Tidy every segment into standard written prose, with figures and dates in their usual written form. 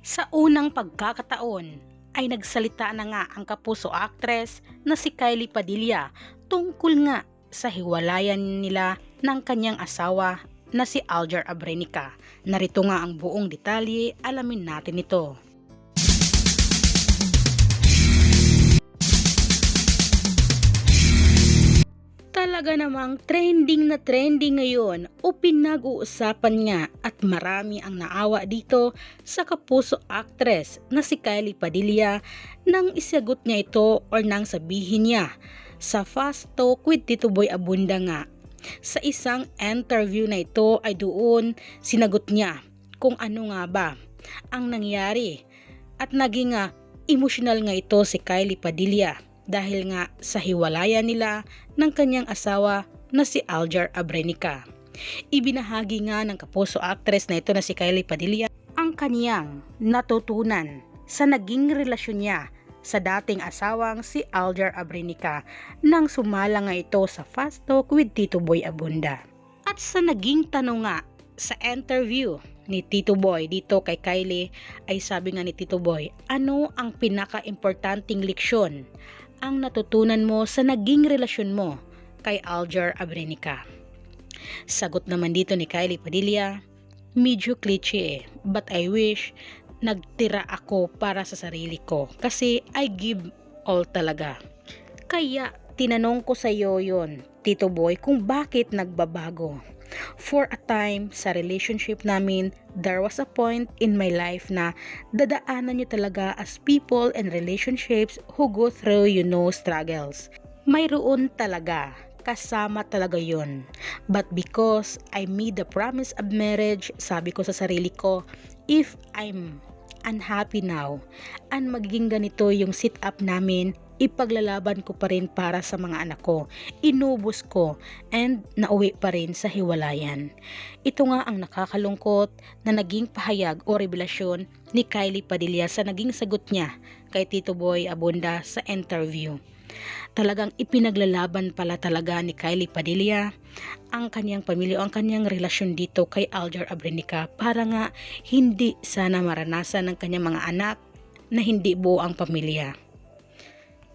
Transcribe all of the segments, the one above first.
Sa unang pagkakataon ay nagsalita na nga ang kapuso actress na si Kylie Padilla tungkol nga sa hiwalayan nila ng kanyang asawa na si Alger Abrenica. Narito nga ang buong detalye, alamin natin ito. Talaga namang trending na trending ngayon o pinag-uusapan nga at marami ang naawa dito sa kapuso actress na si Kylie Padilla nang isagot niya ito or nang sabihin niya sa Fast Talk with Tito Boy Abunda nga. Sa isang interview na ito ay doon sinagot niya kung ano nga ba ang nangyari at naging emotional nga ito si Kylie Padilla dahil nga sa hiwalayan nila ng kanyang asawa na si Alger Abrenica. Ibinahagi nga ng kapuso actress na ito na si Kylie Padilla ang kaniyang natutunan sa naging relasyon niya sa dating asawang si Alger Abrenica nang sumala nga ito sa Fast Talk with Tito Boy Abunda. At sa naging tanong nga sa interview ni Tito Boy dito kay Kylie ay sabi nga ni Tito Boy, ano ang pinaka-importanting leksyon ang natutunan mo sa naging relasyon mo kay Alger Abrenica? Sagot naman dito ni Kylie Padilla, medyo cliche but I wish nagtira ako para sa sarili ko kasi I give all talaga. Kaya tinanong ko sa iyo yon, Tito Boy, kung bakit nagbabago. For a time sa relationship namin, there was a point in my life na dadaanan nyo talaga as people and relationships who go through struggles. Mayroon talaga, kasama talaga yun. But because I made the promise of marriage, sabi ko sa sarili ko, if I'm unhappy now and magiging ganito yung sit up namin, ipaglalaban ko pa rin para sa mga anak ko, inubos ko and nauwi pa rin sa hiwalayan. Ito nga ang nakakalungkot na naging pahayag o revelasyon ni Kylie Padilla sa naging sagot niya kay Tito Boy Abunda sa interview. Talagang ipinaglalaban pala talaga ni Kylie Padilla ang kanyang pamilya o ang kanyang relasyon dito kay Alger Abrenica para nga hindi sana maranasan ng kanyang mga anak na hindi buo ang pamilya.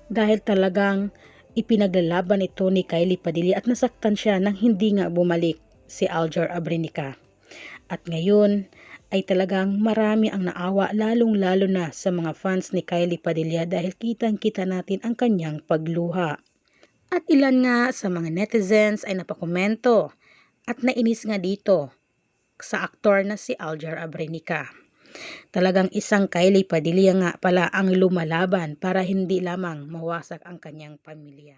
Dahil talagang ipinaglalaban ito ni Kylie Padilla at nasaktan siya nang hindi nga bumalik si Alger Abrenica. At ngayon ay talagang marami ang naawa lalong-lalo na sa mga fans ni Kylie Padilla dahil kitang-kita natin ang kanyang pagluha. At ilan nga sa mga netizens ay napakomento at nainis nga dito sa aktor na si Alger Abrenica. Talagang isang Kylie Padilla nga pala ang lumalaban para hindi lamang mawasak ang kanyang pamilya.